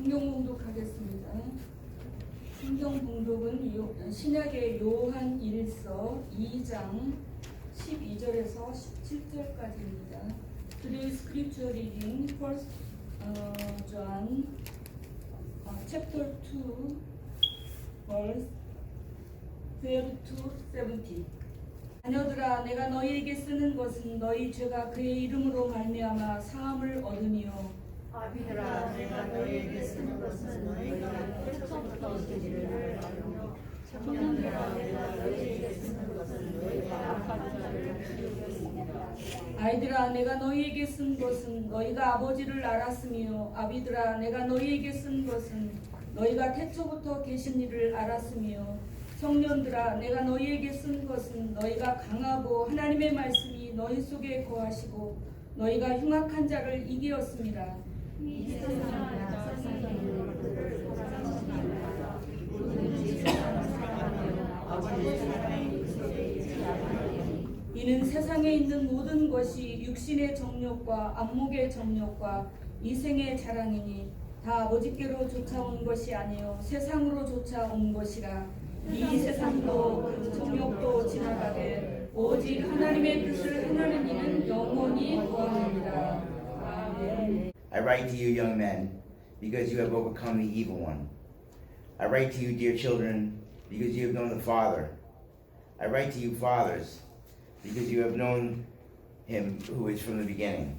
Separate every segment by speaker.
Speaker 1: 성경 봉독하겠습니다. 성경 봉독은 신약의 요한 1서 2장 12절에서 17절까지입니다. Today's scripture reading, 1 John chapter 2, verse 12 to 17. 자녀들아, 내가 너희에게 쓰는 것은 너희 죄가 그의 이름으로 말미암아 사함을 얻으며,
Speaker 2: 아비들아, 내가 너희에게 쓰는 것은 너희가 태초부터 진리를 알며, 청년들아, 내가 너희에게 쓰는 것은 너희가 악한 자를 피우겠습니다.
Speaker 1: 아이들아, 내가 너희에게 쓴 것은 너희가 아버지를 알았으며, 아비들아, 내가 너희에게 쓴 것은 너희가 태초부터 계신 이를 알았으며, 청년들아, 내가 너희에게 쓴 것은 너희가 강하고 하나님의 말씀이 너희 속에 거하시고 너희가 흉악한 자를 이기었습니다.
Speaker 2: 이 세상은 낙선상인 것들을 사랑하시나이다. 누구든지 세상을 사랑하면 아버지의 사랑이 그 속에 있지 아니하리니.
Speaker 1: 이는 세상에 있는 모든 것이 육신의 정욕과 안목의 정욕과 이생의 자랑이니 다 아버지께로 쫓아온 것이 아니요 세상으로 쫓아온 것이라. 이 세상도 그 정욕도 지나가되 오직 하나님의 뜻을 행하는 이는 영원히 거하느니라. 아멘.
Speaker 3: I write to you, young men, because you have overcome the evil one. I write to you, dear children, because you have known the Father. I write to you, fathers, because you have known him who is from the beginning.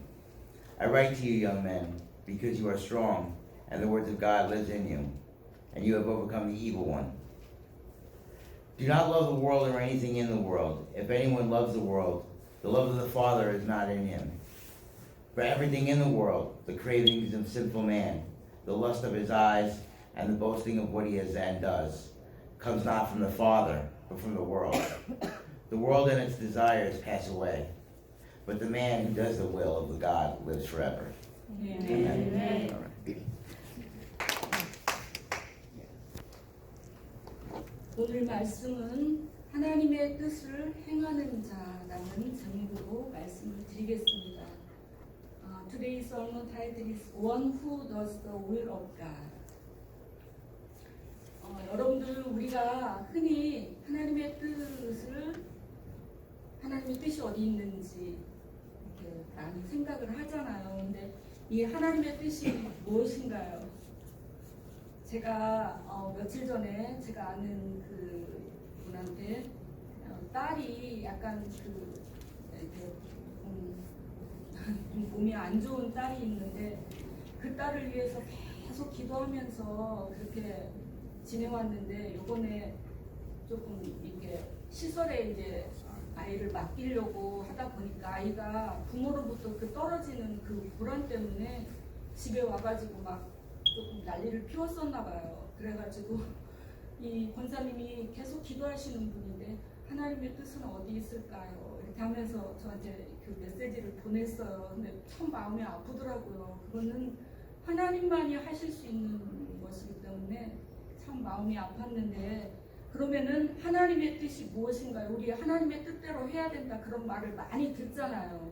Speaker 3: I write to you, young men, because you are strong, and the words of God lives in you, and you have overcome the evil one. Do not love the world or anything in the world. If anyone loves the world, the love of the Father is not in him. For everything in the world, the cravings of sinful man, the lust of his eyes, and the boasting of what he has and does, comes not from the Father, but from the world. The world and its desires pass away, but the man who does the will of the God lives forever.
Speaker 1: Amen. 오늘 말씀은 하나님의 뜻을 행하는 자라는 제목으로 말씀을 드리겠습니다. Today's sermon title is One Who Does the Will of God. 여러분들, 우리가 흔히 하나님의 뜻이 어디 있는지 이렇게 많이 생각을 하잖아요. 근데 이 하나님의 뜻이 무엇인가요? 제가 며칠 전에 제가 아는 그 분한테 딸이 약간 이렇게 몸이 안 좋은 딸이 있는데 그 딸을 위해서 계속 기도하면서 그렇게 지내왔는데 요번에 조금 이렇게 시설에 이제 아이를 맡기려고 하다 보니까 아이가 부모로부터 그 떨어지는 그 불안 때문에 집에 와가지고 막 조금 난리를 피웠었나 봐요. 그래가지고 이 권사님이 계속 기도하시는 분인데 하나님의 뜻은 어디 있을까요? 이렇게 하면서 저한테 그 메시지를 보냈어요. 근데 참 마음이 아프더라고요. 그거는 하나님만이 하실 수 있는 것이기 때문에 참 마음이 아팠는데, 그러면은 하나님의 뜻이 무엇인가요? 우리 하나님의 뜻대로 해야 된다, 그런 말을 많이 듣잖아요.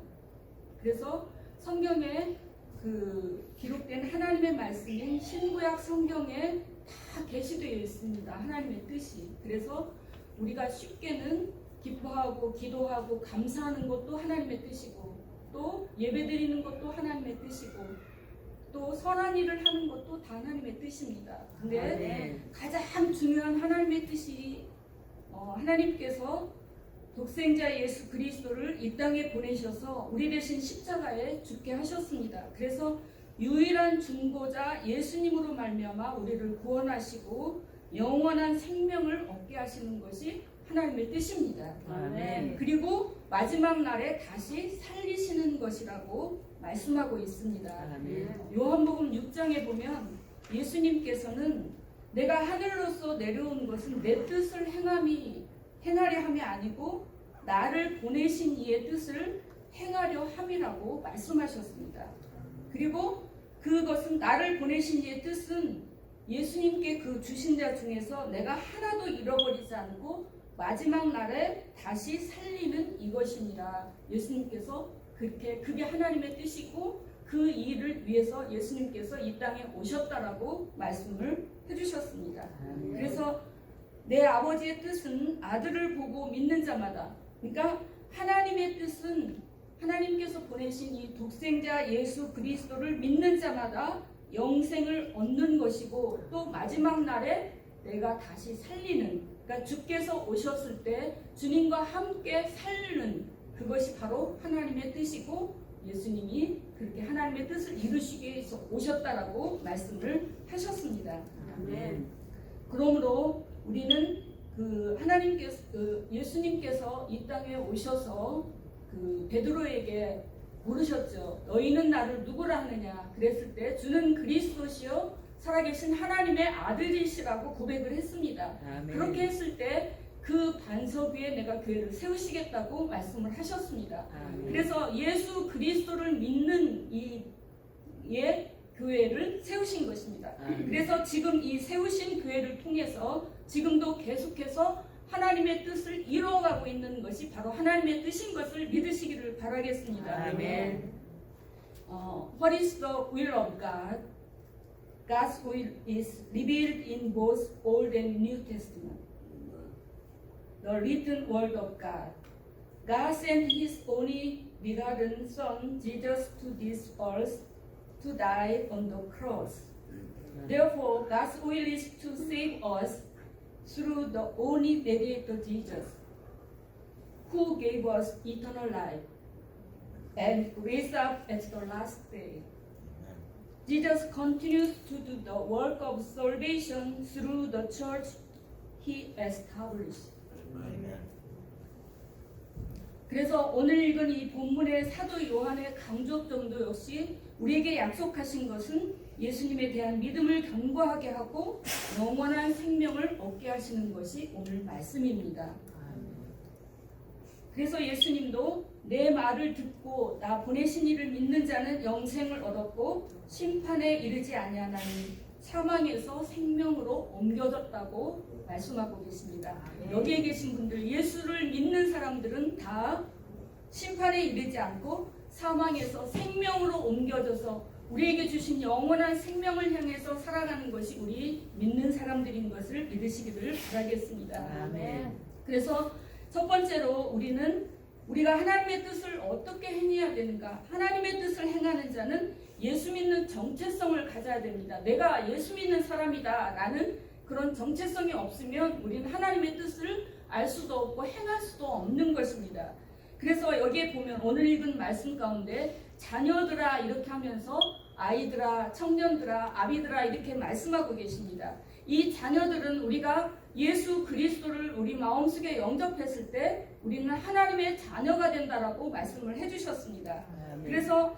Speaker 1: 그래서 성경에 그 기록된 하나님의 말씀인 신구약 성경에 다 게시되어 있습니다. 하나님의 뜻이. 그래서 우리가 쉽게는 기뻐하고 기도하고 감사하는 것도 하나님의 뜻이고, 또 예배드리는 것도 하나님의 뜻이고, 또 선한 일을 하는 것도 다 하나님의 뜻입니다. 근데 가장 중요한 하나님의 뜻이 하나님께서 독생자 예수 그리스도를 이 땅에 보내셔서 우리 대신 십자가에 죽게 하셨습니다. 그래서 유일한 중보자 예수님으로 말미암아 우리를 구원하시고 영원한 생명을 얻게 하시는 것이 하나님의 뜻입니다.
Speaker 2: 아멘.
Speaker 1: 그리고 마지막 날에 다시 살리시는 것이라고 말씀하고 있습니다.
Speaker 2: 아멘.
Speaker 1: 요한복음 6장에 보면 예수님께서는 내가 하늘로서 내려온 것은 내 뜻을 행하려 함이 아니고 나를 보내신 이의 뜻을 행하려 함이라고 말씀하셨습니다. 그리고 그것은 나를 보내신 이의 뜻은 예수님께 그 주신 자 중에서 내가 하나도 잃어버리지 않고 마지막 날에 다시 살리는 이것이니라. 예수님께서 그게 하나님의 뜻이고 그 일을 위해서 예수님께서 이 땅에 오셨다라고 말씀을 해주셨습니다. 그래서 내 아버지의 뜻은 아들을 보고 믿는 자마다, 그러니까 하나님의 뜻은 하나님께서 보내신 이 독생자 예수 그리스도를 믿는 자마다 영생을 얻는 것이고, 또 마지막 날에 내가 다시 살리는, 그러니까 주께서 오셨을 때 주님과 함께 살리는, 그것이 바로 하나님의 뜻이고 예수님이 그렇게 하나님의 뜻을 이루시기 위해서 오셨다라고 말씀을 하셨습니다. 그러므로 우리는 예수님께서 이 땅에 오셔서 베드로에게 물으셨죠. 너희는 나를 누구라 하느냐? 그랬을 때 주는 그리스도시요 살아계신 하나님의 아들이시라고 고백을 했습니다. 그렇게 했을 때 그 반석 위에 내가 교회를 세우시겠다고 말씀을 하셨습니다. 그래서 예수 그리스도를 믿는 이 교회를 세우신 것입니다. 그래서 지금 이 세우신 교회를 통해서 지금도 계속해서 하나님의 뜻을 이루어가고 있는 것이 바로 하나님의 뜻인 것을 믿으시기를 바라겠습니다. What is the will of God? God's will is revealed in both Old and New Testament. The written word of God. God sent His only begotten Son, Jesus, to this earth to die on the cross. Therefore, God's will is to save us through the only mediator Jesus, who gave us eternal life and raised up at the last day. Jesus continues to do the work of salvation through the church He established. 그래서 오늘 읽은 이 본문의 사도 요한의 강조점도 역시 우리에게 약속하신 것은 예수님에 대한 믿음을 견고하게 하고 영원한 생명을 얻게 하시는 것이 오늘 말씀입니다. 그래서 예수님도 내 말을 듣고 나 보내신 이를 믿는 자는 영생을 얻었고 심판에 이르지 아니하나니 사망에서 생명으로 옮겨졌다고 말씀하고 계십니다. 여기에 계신 분들, 예수를 믿는 사람들은 다 심판에 이르지 않고 사망에서 생명으로 옮겨져서 우리에게 주신 영원한 생명을 향해서 살아가는 것이 우리 믿는 사람들인 것을 믿으시기를 바라겠습니다. 그래서 첫 번째로 우리가 하나님의 뜻을 어떻게 행해야 되는가? 하나님의 뜻을 행하는 자는 예수 믿는 정체성을 가져야 됩니다. 내가 예수 믿는 사람이다 라는 그런 정체성이 없으면 우리는 하나님의 뜻을 알 수도 없고 행할 수도 없는 것입니다. 그래서 여기에 보면 오늘 읽은 말씀 가운데 자녀들아 이렇게 하면서 아이들아, 청년들아, 아비들아 이렇게 말씀하고 계십니다. 이 자녀들은 우리가 예수 그리스도를 우리 마음속에 영접했을 때 우리는 하나님의 자녀가 된다라고 말씀을 해주셨습니다. 그래서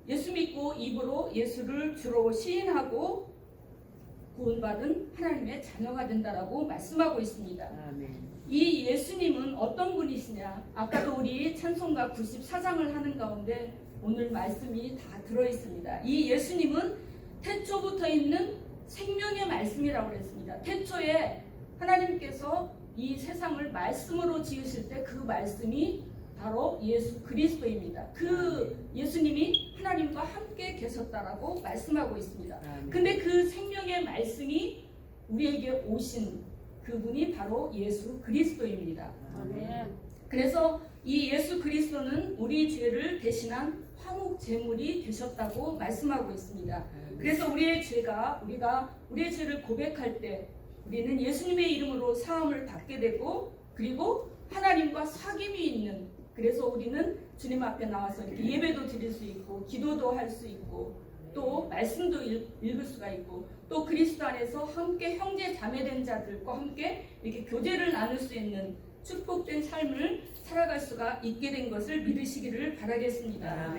Speaker 1: 예수 믿고 입으로 예수를 주로 시인하고 구원받은 하나님의 자녀가 된다라고 말씀하고 있습니다. 이 예수님은 어떤 분이시냐? 아까도 우리 찬송가 94장을 하는 가운데 오늘 말씀이 다 들어있습니다. 이 예수님은 태초부터 있는 생명의 말씀이라고 그랬습니다. 태초에 하나님께서 이 세상을 말씀으로 지으실 때 그 말씀이 바로 예수 그리스도입니다. 그 예수님이 하나님과 함께 계셨다라고 말씀하고 있습니다. 근데 그 생명의 말씀이 우리에게 오신 그분이 바로 예수 그리스도입니다. 그래서 이 예수 그리스도는 우리 죄를 대신한 화목 제물이 되셨다고 말씀하고 있습니다. 그래서 우리가 우리의 죄를 고백할 때 우리는 예수님의 이름으로 사함을 받게 되고, 그리고 하나님과 사귐이 있는, 그래서 우리는 주님 앞에 나와서 이렇게 예배도 드릴 수 있고 기도도 할 수 있고 또 말씀도 읽을 수가 있고 또 그리스도 안에서 함께 형제 자매된 자들과 함께 이렇게 교제를 나눌 수 있는 축복된 삶을 살아갈 수가 있게 된 것을 믿으시기를 바라겠습니다.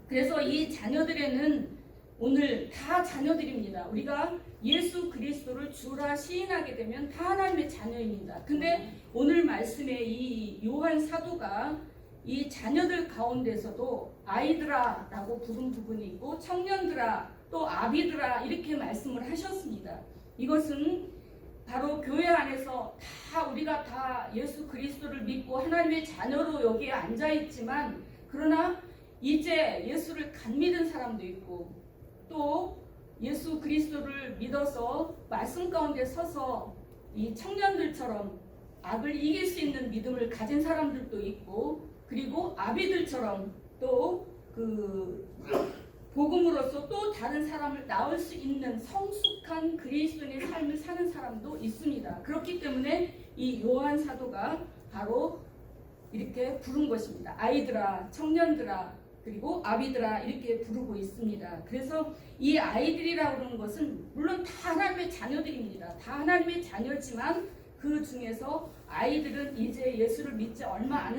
Speaker 1: 그래서 이 자녀들에는 오늘 다 자녀들입니다. 우리가 예수 그리스도를 주라 시인하게 되면 다 하나님의 자녀입니다. 근데 오늘 말씀에 이 요한 사도가 이 자녀들 가운데서도 아이들아 라고 부른 부분이 있고 청년들아 또 아비들아 이렇게 말씀을 하셨습니다. 이것은 바로 교회 안에서 우리가 다 예수 그리스도를 믿고 하나님의 자녀로 여기에 앉아 있지만, 그러나 이제 예수를 간 믿은 사람도 있고 또 예수 그리스도를 믿어서 말씀 가운데 서서 이 청년들처럼 악을 이길 수 있는 믿음을 가진 사람들도 있고 그리고 아비들처럼 또 그 복음으로서 또 다른 사람을 낳을 수 있는 성숙한 그리스도인의 삶을 사는 사람도 있습니다. 그렇기 때문에 이 요한 사도가 바로 이렇게 부른 것입니다. 아이들아, 청년들아, 그리고 아비들아 이렇게 부르고 있습니다. 그래서 이 아이들이라고 하는 것은 물론 다 하나님의 자녀들입니다. 다 하나님의 자녀지만 그 중에서 아이들은 이제 예수를 믿지 얼마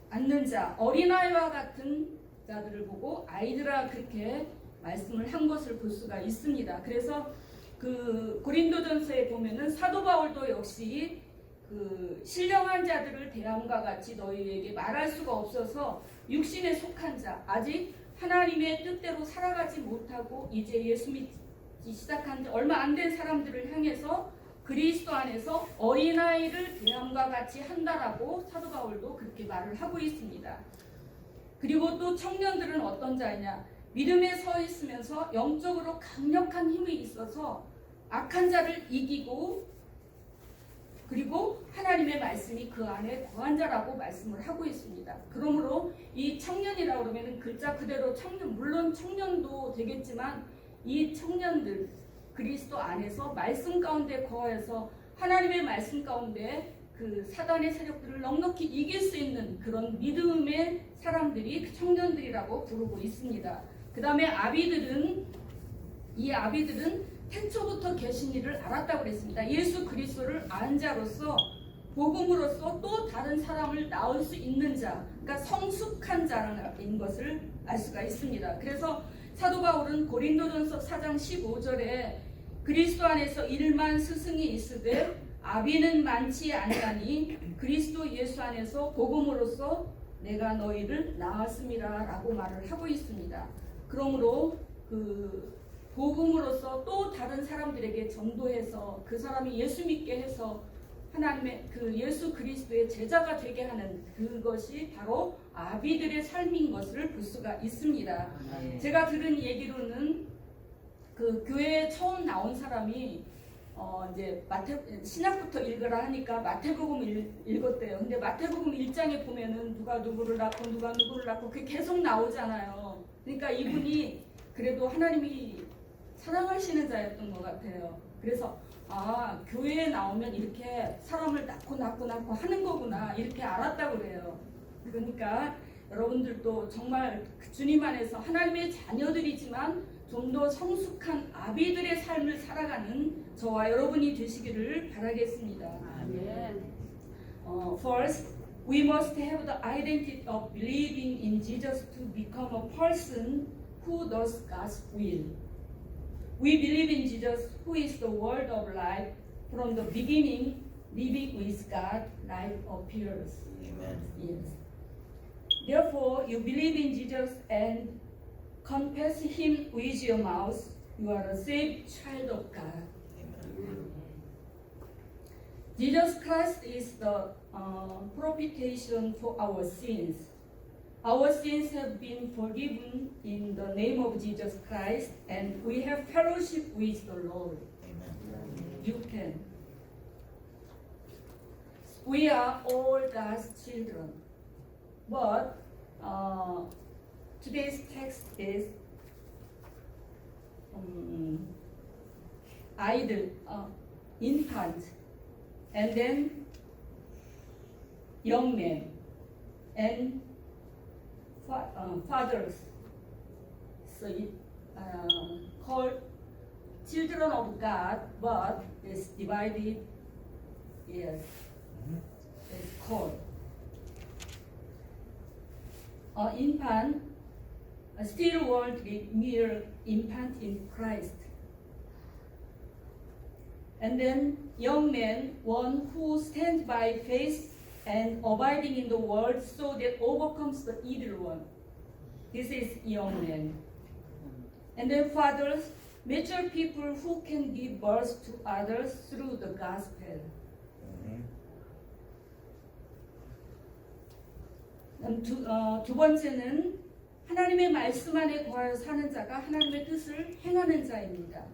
Speaker 1: 않는 자, 어린아이와 같은 자들을 보고 아이들아 그렇게 말씀을 한 것을 볼 수가 있습니다. 그래서 그 고린도전서에 보면은 사도 바울도 역시 그 신령한 자들을 대함과 같이 너희에게 말할 수가 없어서 육신에 속한 자, 아직 하나님의 뜻대로 살아가지 못하고 이제 예수 믿기 시작한 지 얼마 안 된 사람들을 향해서 그리스도 안에서 어린아이를 대함과 같이 한다라고 사도 바울도 그렇게 말을 하고 있습니다. 그리고 또 청년들은 어떤 자이냐? 믿음에 서 있으면서 영적으로 강력한 힘이 있어서 악한 자를 이기고 그리고 하나님의 말씀이 그 안에 거한 자라고 말씀을 하고 있습니다. 그러므로 이 청년이라고 그러면 글자 그대로 청년, 물론 청년도 되겠지만 이 청년들 그리스도 안에서 말씀 가운데 거해서 하나님의 말씀 가운데 그 사단의 세력들을 넉넉히 이길 수 있는 그런 믿음의 사람들이 청년들이라고 부르고 있습니다. 그 다음에 아비들은 태초부터 계신 일을 알았다고 그랬습니다. 예수 그리스도를 아는 자로서 복음으로써 또 다른 사람을 낳을 수 있는 자, 그러니까 성숙한 자인 것을 알 수가 있습니다. 그래서 사도 바울은 고린도전서 4장 15절에 그리스도 안에서 1만 스승이 있으되 아비는 많지 아니하니 그리스도 예수 안에서 복음으로써 내가 너희를 낳았음이라 라고 말을 하고 있습니다. 그러므로 그 복음으로써 또 다른 사람들에게 전도해서 그 사람이 예수 믿게 해서 하나님의 그 예수 그리스도의 제자가 되게 하는 그것이 바로 아비들의 삶인 것을 볼 수가 있습니다. 제가 들은 얘기로는 그 교회에 처음 나온 사람이 이제 신약부터 읽으라 하니까 마태복음 읽었대요. 근데 마태복음 1장에 보면은 누가 누구를 낳고 누가 누구를 낳고 그게 계속 나오잖아요. 그러니까 이분이 그래도 하나님이 사랑하시는 자였던 것 같아요. 그래서 교회에 나오면 이렇게 사람을 낳고 하는 거구나 이렇게 알았다고 그래요. 그러니까 여러분들도 정말 주님 안에서 하나님의 자녀들이지만 좀 더 성숙한 아비들의 삶을 살아가는 저와 여러분이 되시기를 바라겠습니다.
Speaker 2: 아멘.
Speaker 1: First, we must have the identity of believing in Jesus to become a person who does God's will. We believe in Jesus, who is the word of life. From the beginning, living with God, life appears.
Speaker 3: Amen.
Speaker 1: Yes. Therefore, you believe in Jesus and confess Him with your mouth. You are a saved child of God.
Speaker 3: Amen.
Speaker 1: Jesus Christ is the propitiation for our sins. Our sins have been forgiven in the name of Jesus Christ, and we have fellowship with the Lord.
Speaker 3: Amen.
Speaker 1: You can. We are all God's children. But today's text is idle, infant, and then young men, and fathers. So it called children of God, but it's divided. Yes, it's called infant, still worldly, mere infant in Christ. And then young man, one who stands by faith and abiding in the word so that overcomes the evil one. This is young man. And then fathers, mature people who can give birth to others through the gospel. 두 번째는 하나님의 말씀 안에 거하여 사는 자가 하나님의 뜻을 행하는 자입니다.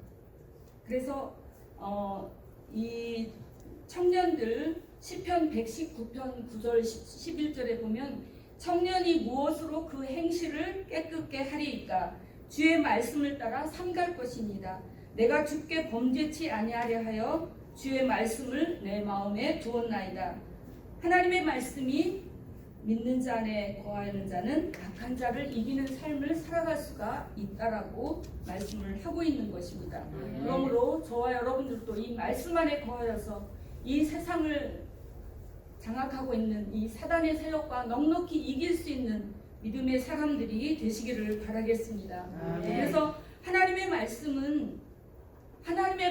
Speaker 1: 그래서 이 청년들 시편 119편 9절 11절에 보면 청년이 무엇으로 그 행실을 깨끗게 하리이까 주의 말씀을 따라 삼갈 것입니다. 내가 주께 범죄치 아니하려 하여 주의 말씀을 내 마음에 두었나이다. 하나님의 말씀이 믿는 자 안에 거하는 자는 악한 자를 이기는 삶을 살아갈 수가 있다라고 말씀을 하고 있는 것입니다. 그러므로 저와 여러분들도 이 말씀 안에 거하여서 이 세상을 장악하고 있는 이 사단의 세력과 넉넉히 이길 수 있는 믿음의 사람들이 되시기를 바라겠습니다. 그래서 하나님의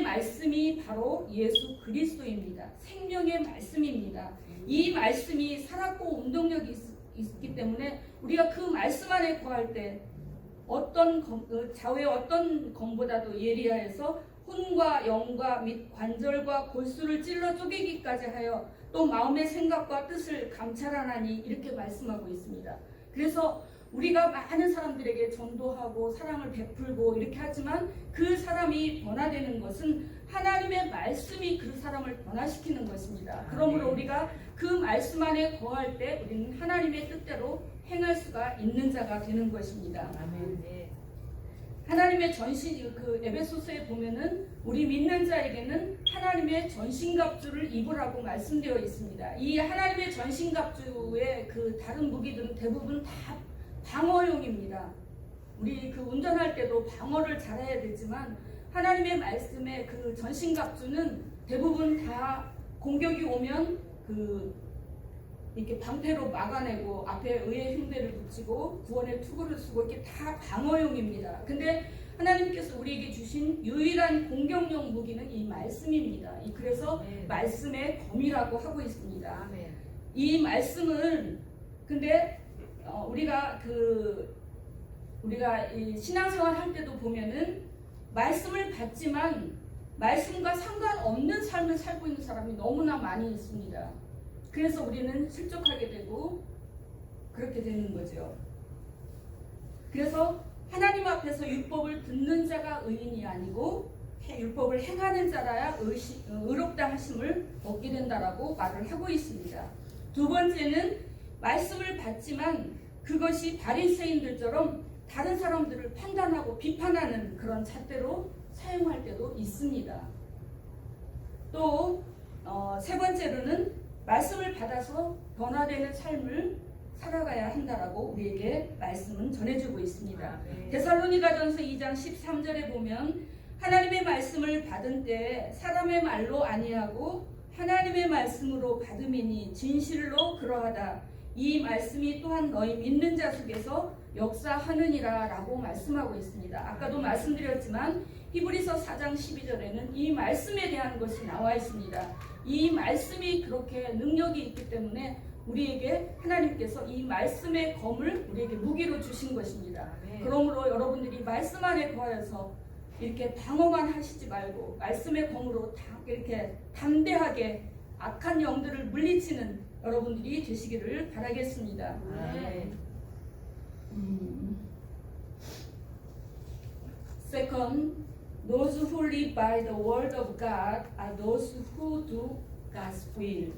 Speaker 1: 말씀이 바로 예수 그리스도입니다. 생명의 말씀입니다. 이 말씀이 살았고 운동력이 있기 때문에 우리가 그 말씀 안에 거할 때 좌우의 어떤 검보다도 예리하여서 혼과 영과 및 관절과 골수를 찔러 쪼개기까지 하여 또 마음의 생각과 뜻을 감찰하나니 이렇게 말씀하고 있습니다. 그래서 우리가 많은 사람들에게 전도하고 사랑을 베풀고 이렇게 하지만 그 사람이 변화되는 것은 하나님의 말씀이 그 사람을 변화시키는 것입니다. 그러므로 우리가 그 말씀 안에 거할 때 우리는 하나님의 뜻대로 행할 수가 있는 자가 되는 것입니다. 하나님의 에베소서에 보면은 우리 믿는 자에게는 하나님의 전신갑주를 입으라고 말씀되어 있습니다. 이 하나님의 전신갑주의 그 다른 무기들은 대부분 다 방어용입니다. 우리 그 운전할 때도 방어를 잘해야 되지만 하나님의 말씀의 그 전신갑주는 대부분 다 공격이 오면 이렇게 방패로 막아내고 앞에 의의 흉배를 붙이고 구원의 투구를 쓰고 이렇게 다 방어용입니다. 근데 하나님께서 우리에게 주신 유일한 공격용 무기는 이 말씀입니다. 그래서 말씀의 검이라고 하고 있습니다. 이 말씀은 근데 우리가 이 신앙생활 할 때도 보면은 말씀을 받지만 말씀과 상관없는 삶을 살고 있는 사람이 너무나 많이 있습니다. 그래서 우리는 실족하게 되고 그렇게 되는 거죠. 그래서 하나님 앞에서 율법을 듣는 자가 의인이 아니고 율법을 행하는 자라야 의롭다 하심을 얻게 된다라고 말을 하고 있습니다. 두 번째는 말씀을 받지만 그것이 바리새인들처럼 다른 사람들을 판단하고 비판하는 그런 잣대로 사용할 때도 있습니다. 또 세 번째로는 말씀을 받아서 변화되는 삶을 살아가야 한다라고 우리에게 말씀은 전해주고 있습니다. 데살로니가전서 2장 13절에 보면 하나님의 말씀을 받은 때 사람의 말로 아니하고 하나님의 말씀으로 받음이니 진실로 그러하다. 이 말씀이 또한 너희 믿는 자 속에서 역사하느니라 라고 말씀하고 있습니다. 아까도 말씀드렸지만 히브리서 4장 12절에는 이 말씀에 대한 것이 나와 있습니다. 이 말씀이 그렇게 능력이 있기 때문에 우리에게 하나님께서 이 말씀의 검을 우리에게 무기로 주신 것입니다. 그러므로 여러분들이 말씀 안에 거하여서 이렇게 방어만 하시지 말고 말씀의 검으로 이렇게 담대하게 악한 영들을 물리치는 여러분들이 되시기를 바라겠습니다. Second, those who live by the word of God are those who do God's will.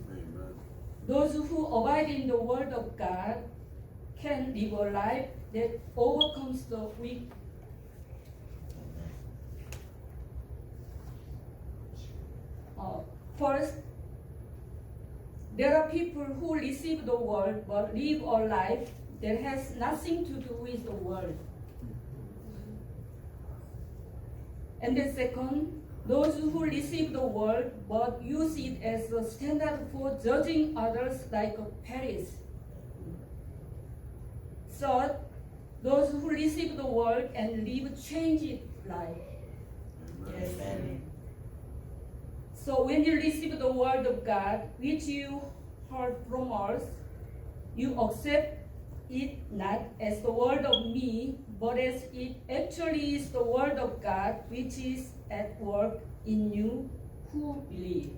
Speaker 1: Those who abide in the word of God can live a life that overcomes the weak. First, there are people who receive the word but live a life that has nothing to do with the word. And then second, those who receive the word but use it as a standard for judging others like a Paris. Third, those who receive the word and live changed life.
Speaker 3: Amen.
Speaker 1: So when you receive the word of God, which you heard from us, you accept it not as the word of me, but as it actually is the word of God, which is at work in you who believe.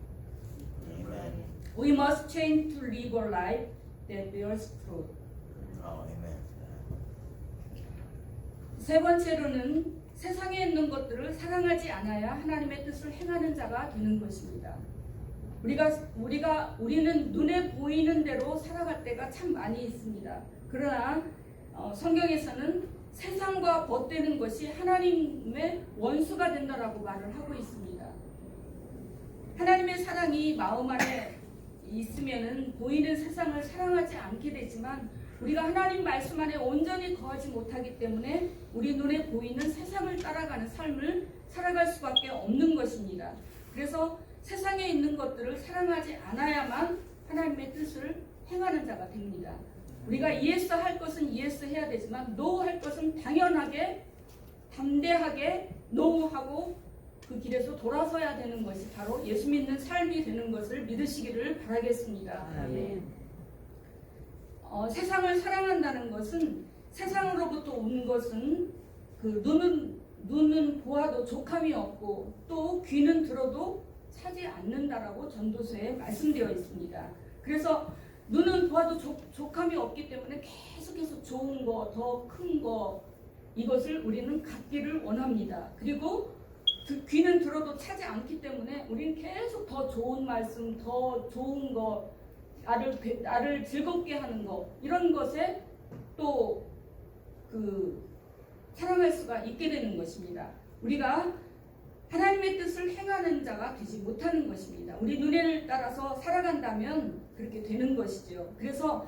Speaker 3: Amen.
Speaker 1: We must change to live a life that bears fruit.
Speaker 3: Oh, amen.
Speaker 1: 세 번째로는 세상에 있는 것들을 사랑하지 않아야 하나님의 뜻을 행하는 자가 되는 것입니다. 우리는 눈에 보이는 대로 살아갈 때가 참 많이 있습니다. 그러나 성경에서는 세상과 벗되는 것이 하나님의 원수가 된다라고 말을 하고 있습니다. 하나님의 사랑이 마음 안에 있으면은 보이는 세상을 사랑하지 않게 되지만 우리가 하나님 말씀 안에 온전히 거하지 못하기 때문에 우리 눈에 보이는 세상을 따라가는 삶을 살아갈 수밖에 없는 것입니다. 그래서 세상에 있는 것들을 사랑하지 않아야만 하나님의 뜻을 행하는 자가 됩니다. 우리가 yes 할 것은 yes 해야 되지만 no 할 것은 당연하게 담대하게 no 하고 그 길에서 돌아서야 되는 것이 바로 예수 믿는 삶이 되는 것을 믿으시기를 바라겠습니다. 세상을 사랑한다는 것은 세상으로부터 온 것은 그 눈은 보아도 족함이 없고 또 귀는 들어도 차지 않는다라고 전도서에 말씀되어 있습니다. 그래서 눈은 보아도 족함이 없기 때문에 계속해서 좋은 거, 더 큰 거 이것을 우리는 갖기를 원합니다. 그리고 귀는 들어도 차지 않기 때문에 우리는 계속 더 좋은 말씀, 더 좋은 거, 나를 즐겁게 하는 거 이런 것에 또 사랑할 수가 있게 되는 것입니다. 우리가 하나님의 뜻을 행하는 자가 되지 못하는 것입니다. 우리 눈에를 따라서 살아간다면 그렇게 되는 것이죠. 그래서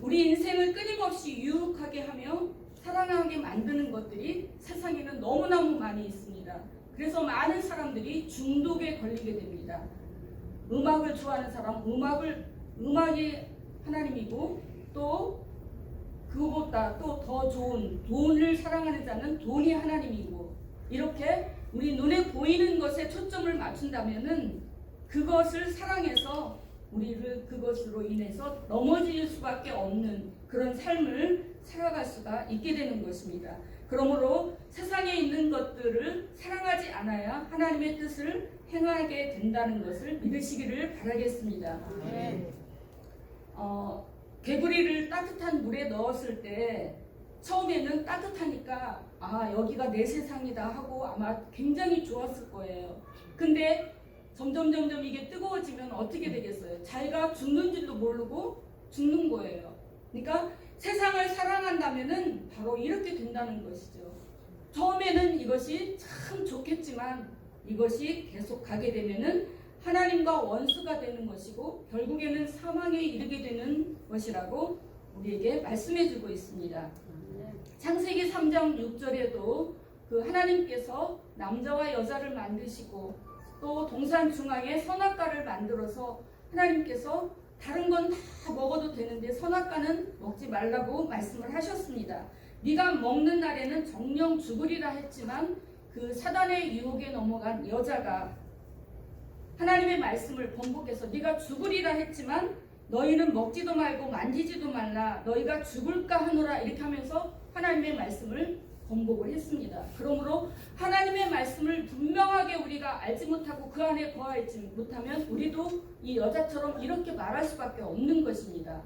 Speaker 1: 우리 인생을 끊임없이 유혹하게 하며 사랑하게 만드는 것들이 세상에는 너무너무 많이 있습니다. 그래서 많은 사람들이 중독에 걸리게 됩니다. 음악을 좋아하는 사람, 음악이 하나님이고 또 그것보다 또 더 좋은 돈을 사랑하는 자는 돈이 하나님이고 이렇게 우리 눈에 보이는 것에 초점을 맞춘다면은 그것을 사랑해서 우리를 그것으로 인해서 넘어질 수밖에 없는 그런 삶을 살아갈 수가 있게 되는 것입니다. 그러므로 세상에 있는 것들을 사랑하지 않아야 하나님의 뜻을 행하게 된다는 것을 믿으시기를 바라겠습니다. 개구리를 따뜻한 물에 넣었을 때 처음에는 따뜻하니까 여기가 내 세상이다 하고 아마 굉장히 좋았을 거예요. 근데 점점 이게 뜨거워지면 어떻게 되겠어요? 자기가 죽는 줄도 모르고 죽는 거예요. 그러니까 세상을 사랑한다면은 바로 이렇게 된다는 것이죠. 처음에는 이것이 참 좋겠지만 이것이 계속 가게 되면은 하나님과 원수가 되는 것이고 결국에는 사망에 이르게 되는 것이라고 우리에게 말씀해 주고 있습니다. 창세기 3장 6절에도 그 하나님께서 남자와 여자를 만드시고 또 동산 중앙에 선악과를 만들어서 하나님께서 다른 건 다 먹어도 되는데 선악과는 먹지 말라고 말씀을 하셨습니다. 네가 먹는 날에는 정령 죽으리라 했지만 그 사단의 유혹에 넘어간 여자가 하나님의 말씀을 번복해서 네가 죽으리라 했지만 너희는 먹지도 말고 만지지도 말라 너희가 죽을까 하노라 이렇게 하면서 하나님의 말씀을 번복을 했습니다. 그러므로 하나님의 말씀을 분명하게 우리가 알지 못하고 그 안에 거하지 못하면 우리도 이 여자처럼 이렇게 말할 수밖에 없는 것입니다.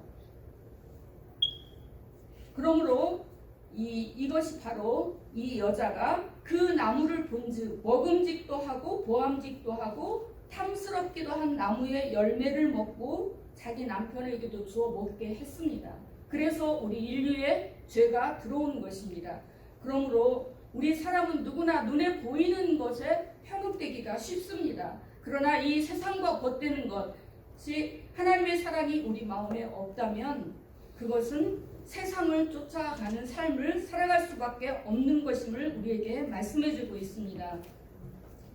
Speaker 1: 그러므로 이것이 바로 이 여자가 그 나무를 본즉 먹음직도 하고 보암직도 하고 탐스럽기도 한 나무의 열매를 먹고 자기 남편에게도 주어 먹게 했습니다. 그래서 우리 인류의 죄가 들어온 것입니다. 그러므로 우리 사람은 누구나 눈에 보이는 것에 현혹되기가 쉽습니다. 그러나 이 세상과 벗되는 것이 하나님의 사랑이 우리 마음에 없다면 그것은 세상을 쫓아가는 삶을 살아갈 수밖에 없는 것임을 우리에게 말씀해 주고 있습니다.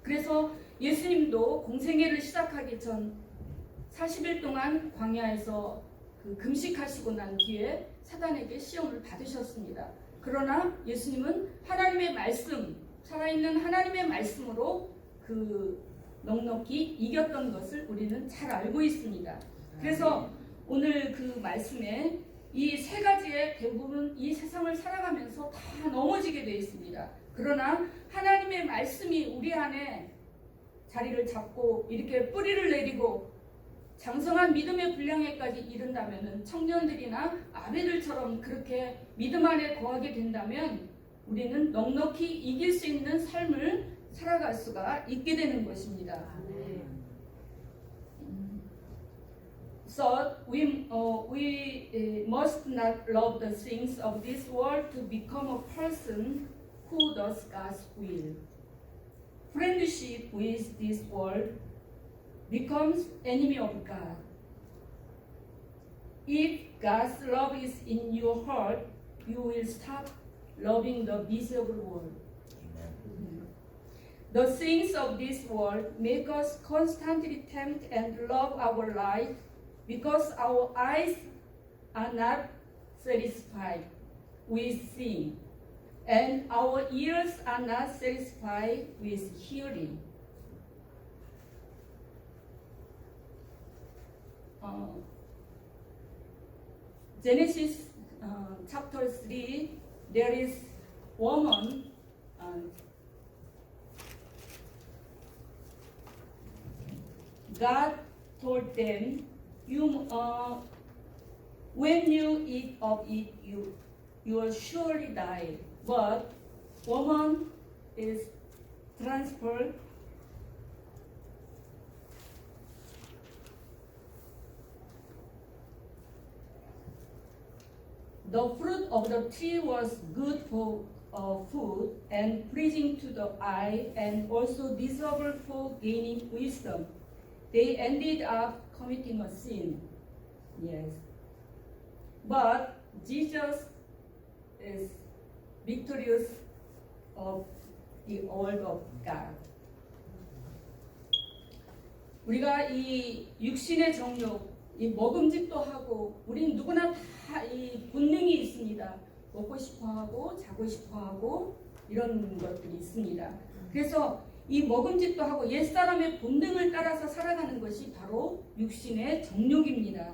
Speaker 1: 그래서 예수님도 공생애를 시작하기 전 40일 동안 광야에서 금식하시고 난 뒤에 사단에게 시험을 받으셨습니다. 그러나 예수님은 하나님의 말씀, 살아있는 하나님의 말씀으로 넉넉히 이겼던 것을 우리는 잘 알고 있습니다. 그래서 오늘 그 말씀에 이 세 가지의 대부분 이 세상을 살아가면서 다 넘어지게 되어 있습니다. 그러나 하나님의 말씀이 우리 안에 자리를 잡고 이렇게 뿌리를 내리고 장성한 믿음의 분량에까지 이른다면 청년들이나 아베들처럼 그렇게 믿음 안에 거하게 된다면 우리는 넉넉히 이길 수 있는 삶을 살아갈 수가 있게 되는 것입니다. So we must not love the things of this world to become a person who does God's will. Friendship with this world becomes enemy of God. If God's love is in your heart, you will stop loving the miserable world.
Speaker 3: Amen.
Speaker 1: The things of this world make us constantly tempt and love our life because our eyes are not satisfied with seeing and our ears are not satisfied with hearing. Genesis chapter 3, there is woman. God told them, when you eat of it, you will surely die. But woman is transferred. The fruit of the tree was good for food and pleasing to the eye and also desirable for gaining wisdom. They ended up committing a sin. Yes. But Jesus is victorious of the word of God. 우리가 이 육신의 정욕, 이 먹음직도 하고, 우린 누구나 다 이 본능이 있습니다. 먹고 싶어하고, 자고 싶어하고, 이런 것들이 있습니다. 그래서 이 먹음직도 하고 옛사람의 본능을 따라서 살아가는 것이 바로 육신의 정욕입니다.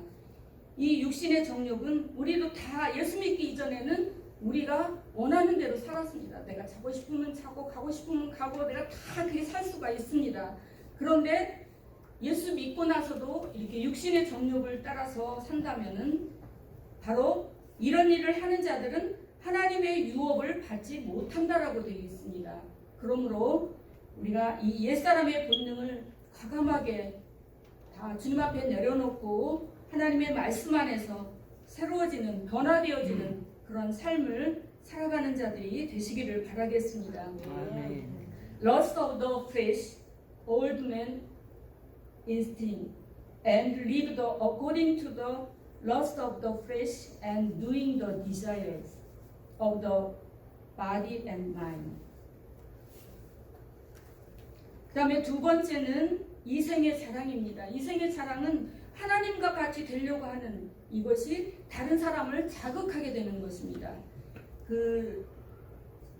Speaker 1: 이 육신의 정욕은 우리도 다 예수 믿기 이전에는 우리가 원하는 대로 살았습니다. 내가 자고 싶으면 자고 가고 싶으면 가고 내가 다 그렇게 살 수가 있습니다. 그런데 예수 믿고 나서도 이렇게 육신의 정욕을 따라서 산다면은 바로 이런 일을 하는 자들은 하나님의 유업을 받지 못한다라고 되어 있습니다. 그러므로 우리가 이 옛사람의 본능을 과감하게 다 주님 앞에 내려놓고 하나님의 말씀 안에서 새로워지는, 변화되어지는 그런 삶을 살아가는 자들이 되시기를 바라겠습니다. Lust of the flesh, old man instinct, and live according to the lust of the flesh and doing the desires of the body and mind. 그 다음에 두 번째는 이생의 자랑입니다. 이생의 자랑은 하나님과 같이 되려고 하는 이것이 다른 사람을 자극하게 되는 것입니다.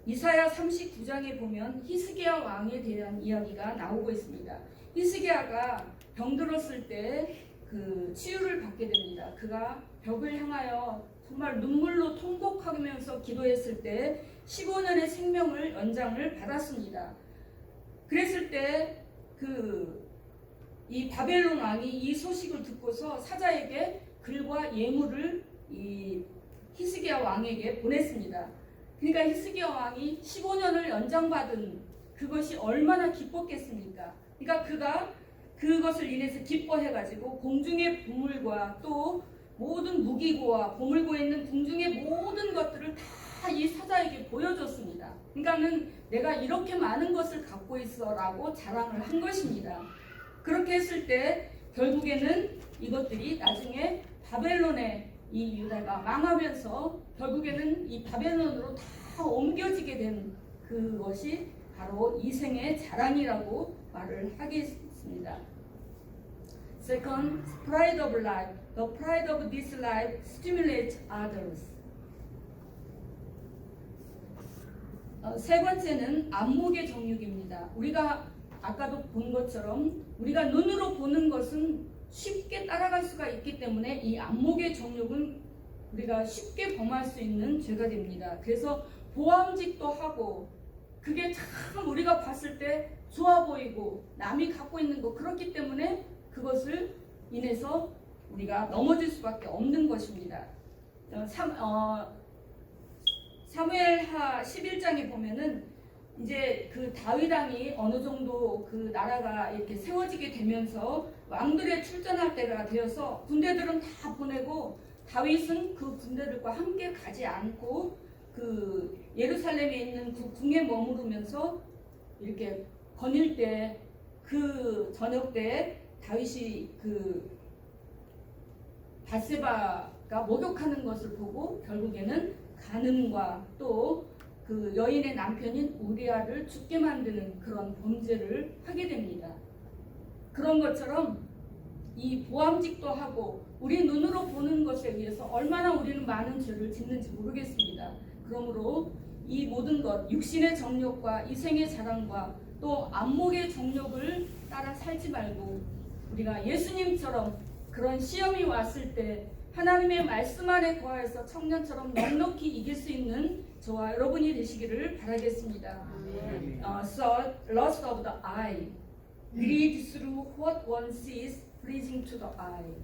Speaker 1: 이사야 39장에 보면 히스기야 왕에 대한 이야기가 나오고 있습니다. 히스기야가 병들었을 때 치유를 받게 됩니다. 그가 벽을 향하여 정말 눈물로 통곡하면서 기도했을 때 15년의 생명을 연장을 받았습니다. 그랬을 때 이 바벨론 왕이 이 소식을 듣고서 사자에게 글과 예물을 이 히스기야 왕에게 보냈습니다. 그러니까 히스기야 왕이 15년을 연장받은 그것이 얼마나 기뻤겠습니까? 그러니까 그가 그것을 인해서 기뻐해가지고 공중의 보물과 또 모든 무기고와 보물고에 있는 궁중의 모든 것들을 다 이 사자에게 보여줬습니다. 그러니까는 내가 이렇게 많은 것을 갖고 있어라고 자랑을 한 것입니다. 그렇게 했을 때 결국에는 이것들이 나중에 바벨론의 이 유다가 망하면서 결국에는 이 바벨론으로 다 옮겨지게 된 그것이 바로 이생의 자랑이라고 말을 하겠습니다. Second, pride of life. The pride of this life stimulates others. 세 번째는 안목의 정욕입니다. 우리가 아까도 본 것처럼 우리가 눈으로 보는 것은 쉽게 따라갈 수가 있기 때문에 이 안목의 정욕은 우리가 쉽게 범할 수 있는 죄가 됩니다. 그래서 보암직도 하고 그게 참 우리가 봤을 때 좋아 보이고 남이 갖고 있는 거 그렇기 때문에 그것을 인해서 우리가 넘어질 수밖에 없는 것입니다. 사무엘하 11장에 보면은 이제 그 다윗 왕이 어느 정도 그 나라가 이렇게 세워지게 되면서 왕들의 출전할 때가 되어서 군대들은 다 보내고 다윗은 그 군대들과 함께 가지 않고 그 예루살렘에 있는 그 궁에 머무르면서 이렇게 거닐 때 그 저녁 때 다윗이 그 바세바가 목욕하는 것을 보고 결국에는 간음과 또 그 여인의 남편인 우리아를 죽게 만드는 그런 범죄를 하게 됩니다. 그런 것처럼 이 보암직도 하고 우리 눈으로 보는 것에 의해서 얼마나 우리는 많은 죄를 짓는지 모르겠습니다. 그러므로 이 모든 것, 육신의 정욕과 이생의 자랑과 또 안목의 정욕을 따라 살지 말고 우리가 예수님처럼 그런 시험이 왔을 때 하나님의 말씀 안에 거하여서 청년처럼 넉넉히 이길 수 있는 저와 여러분이 되시기를 바라겠습니다. So, lust of the eye, greed through what one sees, pleasing to the eye.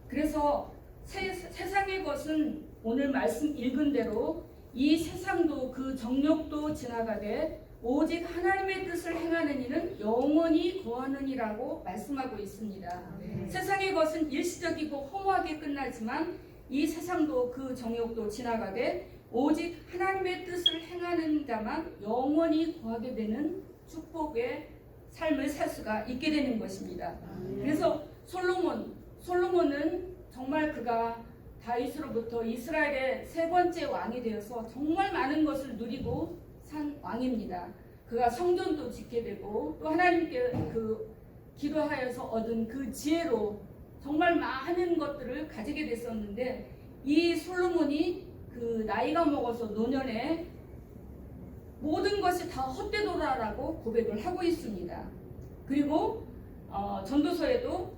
Speaker 1: 그래서 세상의 것은 오늘 말씀 읽은 대로 이 세상도 그 정욕도 지나가되 오직 하나님의 뜻을 행하는 이는 영원히 거하느니라고 말씀하고 있습니다. 세상의 것은 일시적이고 허무하게 끝나지만 이 세상도 그 정욕도 지나가되 오직 하나님의 뜻을 행하는 자만 영원히 거하게 되는 축복의 삶을 살 수가 있게 되는 것입니다. 그래서 솔로몬은 정말 그가 다윗으로부터 이스라엘의 세 번째 왕이 되어서 정말 많은 것을 누리고 산 왕입니다. 그가 성전도 짓게 되고 또 하나님께 그 기도하여서 얻은 그 지혜로 정말 많은 것들을 가지게 됐었는데 이 솔로몬이 그 나이가 먹어서 노년에 모든 것이 다 헛되도라라고 고백을 하고 있습니다. 그리고 전도서에도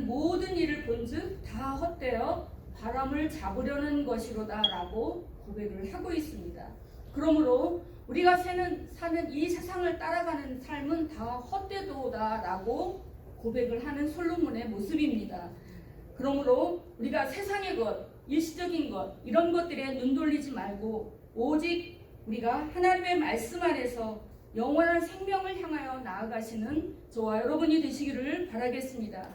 Speaker 1: 모든 일을 본즉 다 헛되어 바람을 잡으려는 것이로다라고 고백을 하고 있습니다. 그러므로 우리가 사는 이 세상을 따라가는 삶은 다 헛되도다라고 고백을 하는 솔로몬의 모습입니다. 그러므로 우리가 세상의 것, 일시적인 것 이런 것들에 눈 돌리지 말고 오직 우리가 하나님의 말씀 안에서 영원한 생명을 향하여 나아가시는 저와 여러분이 되시기를 바라겠습니다.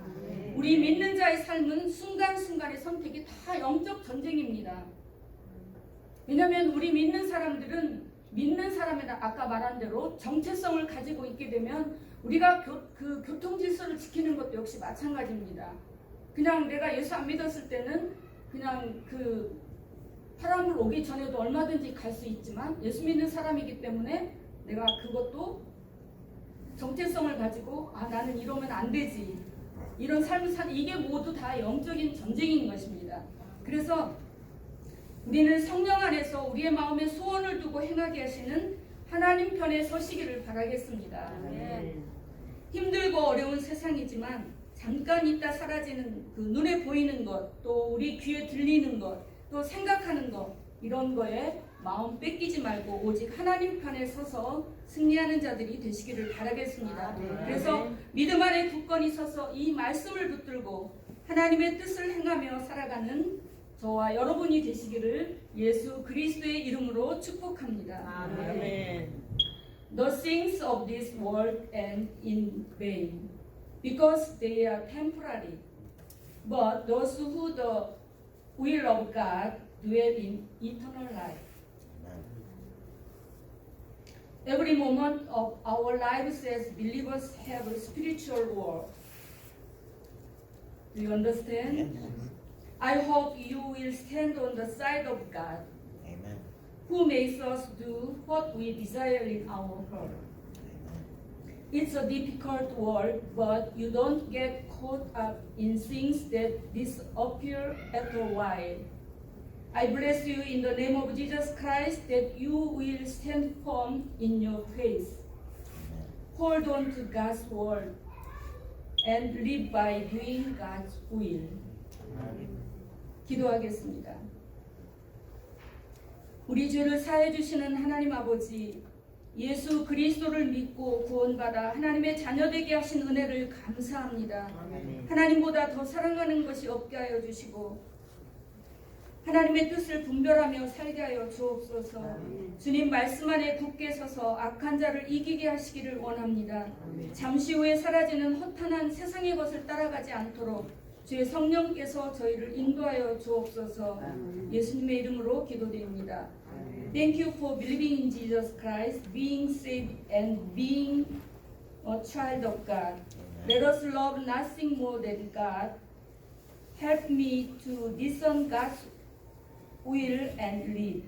Speaker 1: 우리 믿는 자의 삶은 순간순간의 선택이 다 영적 전쟁입니다. 왜냐하면 우리 믿는 사람들은 믿는 사람이나 아까 말한 대로 정체성을 가지고 있게 되면 우리가 그 교통 질서를 지키는 것도 역시 마찬가지입니다. 그냥 내가 예수 안 믿었을 때는 그냥 그 파란불 오기 전에도 얼마든지 갈 수 있지만 예수 믿는 사람이기 때문에 내가 그것도 정체성을 가지고 나는 이러면 안 되지 이런 삶을 사는 이게 모두 다 영적인 전쟁인 것입니다. 그래서 우리는 성령 안에서 우리의 마음에 소원을 두고 행하게 하시는 하나님 편에 서시기를 바라겠습니다. 힘들고 어려운 세상이지만 잠깐 있다 사라지는 그 눈에 보이는 것, 또 우리 귀에 들리는 것, 또 생각하는 것 이런 거에 마음 뺏기지 말고 오직 하나님 편에 서서 승리하는 자들이 되시기를 바라겠습니다. 그래서 믿음 안에 굳건히 서서 이 말씀을 붙들고 하나님의 뜻을 행하며 살아가는 저와 여러분이 되시기를 예수 그리스도의 이름으로 축복합니다.
Speaker 2: 아멘.
Speaker 1: The things of this world end in vain, because they are temporary. But those who the will of God dwell in eternal life. Every moment of our lives as believers have a spiritual war. Do you understand? I hope you will stand on the side of God,
Speaker 3: Amen.
Speaker 1: who makes us do what we desire in our heart. It's a difficult world, but you don't get caught up in things that disappear after a while. I bless you in the name of Jesus Christ that you will stand firm in your faith. Hold on to God's word and live by doing God's will. 기도하겠습니다. 우리 죄를 사해 주시는 하나님 아버지, 예수 그리스도를 믿고 구원받아 하나님의 자녀되게 하신 은혜를 감사합니다. 하나님보다 더 사랑하는 것이 없게 하여 주시고 하나님의 뜻을 분별하며 살게 하여 주옵소서. 주님 말씀 안에 굳게 서서 악한 자를 이기게 하시기를 원합니다. 잠시 후에 사라지는 허탄한 세상의 것을 따라가지 않도록 주의 성령께서 저희를 인도하여 주옵소서. 예수님의 이름으로 기도드립니다. Thank you for believing in Jesus Christ, being saved and being a child of God. Let us love nothing more than God. Help me to discern God's will and live.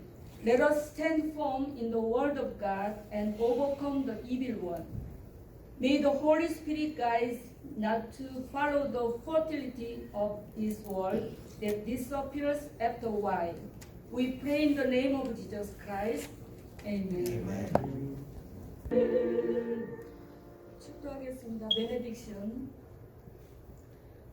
Speaker 1: Let us stand firm in the word of God and overcome the evil one. May the Holy Spirit guide us not to follow the fertility of this world that disappears after a while. We pray in the name of Jesus Christ. Amen. 축도하겠습니다. 베네딕션.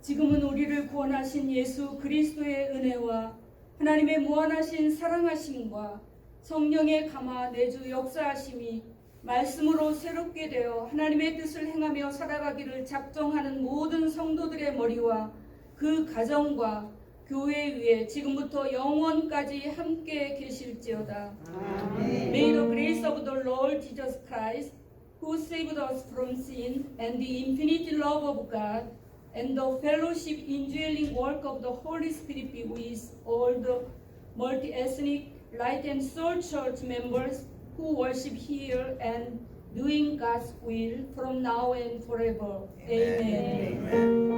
Speaker 1: 지금은 우리를 구원하신 예수 그리스도의 은혜와 하나님의 무한하신 사랑하심과 성령의 감화 내주 역사하심이 말씀으로 새롭게 되어 하나님의 뜻을 행하며 살아가기를 작정하는 모든 성도들의 머리와 그 가정과 교회 위에 지금부터 영원까지 함께 계실지어다. May the grace of the Lord Jesus Christ, who saved us from sin, and the infinite love of God, and the fellowship indwelling work of the Holy Spirit be with all the multi-ethnic Light and Soul Church members who worship here and doing God's will from now and forever. Amen.
Speaker 3: Amen.